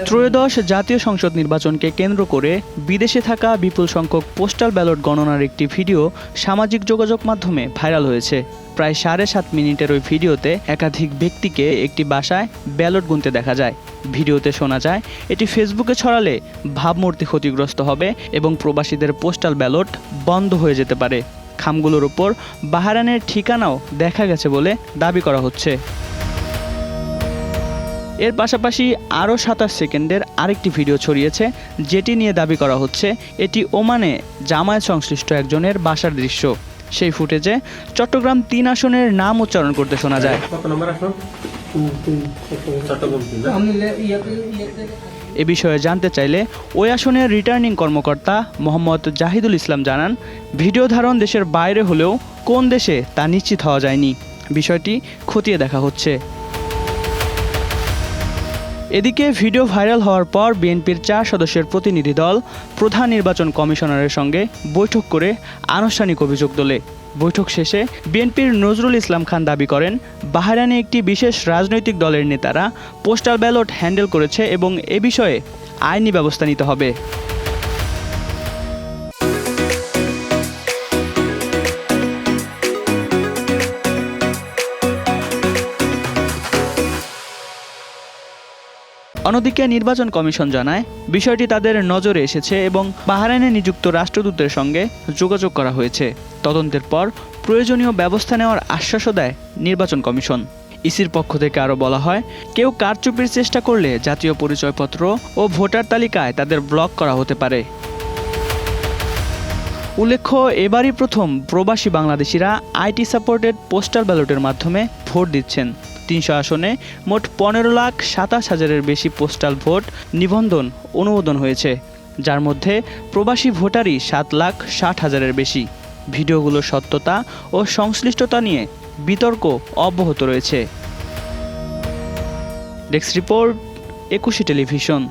ত্রয়োদশ জাতীয় সংসদ নির্বাচনকে কেন্দ্র করে বিদেশে থাকা বিপুল সংখ্যক পোস্টাল ব্যালট গণনার একটি ভিডিও সামাজিক যোগাযোগ মাধ্যমে ভাইরাল হয়েছে। প্রায় 7.5 মিনিটের ওই ভিডিওতে একাধিক ব্যক্তিকে একটি বাসায় ব্যালট গুনতে দেখা যায়। ভিডিওতে শোনা যায়, এটি ফেসবুকে ছড়ালে ভাবমূর্তি ক্ষতিগ্রস্ত হবে এবং প্রবাসীদের পোস্টাল ব্যালট বন্ধ হয়ে যেতে পারে। খামগুলোর উপর বাহরাইনের ঠিকানাও দেখা গেছে বলে দাবি করা হচ্ছে। এর পাশাপাশি আরও 27 সেকেন্ডের আরেকটি ভিডিও ছড়িয়েছে, যেটি নিয়ে দাবি করা হচ্ছে এটি ওমানে জামায়াত সংশ্লিষ্ট একজনের বাসার দৃশ্য। সেই ফুটেজে চট্টগ্রাম 3 আসনের নাম উচ্চারণ করতে শোনা যায়। এ বিষয়ে জানতে চাইলে ওই আসনের রিটার্নিং কর্মকর্তা মোহাম্মদ জাহিদুল ইসলাম জানান, ভিডিও ধারণ দেশের বাইরে হলেও কোন দেশে তা নিশ্চিত হওয়া যায়নি। বিষয়টি খতিয়ে দেখা হচ্ছে। এদিকে ভিডিও ভাইরাল হওয়ার পর বিএনপির 4 সদস্যের প্রতিনিধি দল প্রধান নির্বাচন কমিশনারের সঙ্গে বৈঠক করে আনুষ্ঠানিক অভিযোগ তোলে। বৈঠক শেষে বিএনপির নজরুল ইসলাম খান দাবি করেন, বাহরাইনে একটি বিশেষ রাজনৈতিক দলের নেতারা পোস্টাল ব্যালট হ্যান্ডেল করেছে এবং এ বিষয়ে আইনি ব্যবস্থা নিতে হবে। অন্যদিকে নির্বাচন কমিশন জানায়, বিষয়টি তাদের নজরে এসেছে এবং বাহরাইনে নিযুক্ত রাষ্ট্রদূতের সঙ্গে যোগাযোগ করা হয়েছে। তদন্তের পর প্রয়োজনীয় ব্যবস্থা নেওয়ার আশ্বাসও দেয় নির্বাচন কমিশন। ইসির পক্ষ থেকে আরও বলা হয়, কেউ কারচুপির চেষ্টা করলে জাতীয় পরিচয়পত্র ও ভোটার তালিকায় তাদের ব্লক করা হতে পারে। উল্লেখ্য, এবারই প্রথম প্রবাসী বাংলাদেশিরা আইটি সাপোর্টেড পোস্টাল ব্যালটের মাধ্যমে ভোট দিচ্ছেন। 300 আসনে মোট 15,27,000-এর বেশি পোস্টাল ভোট নিবন্ধন অনুমোদন হয়েছে, যার মধ্যে প্রবাসী ভোটারই 7,60,000-এর বেশি। ভিডিওগুলোর সত্যতা ও সংশ্লিষ্টতা নিয়ে বিতর্ক অব্যাহত রয়েছে। Desk report, 21 television.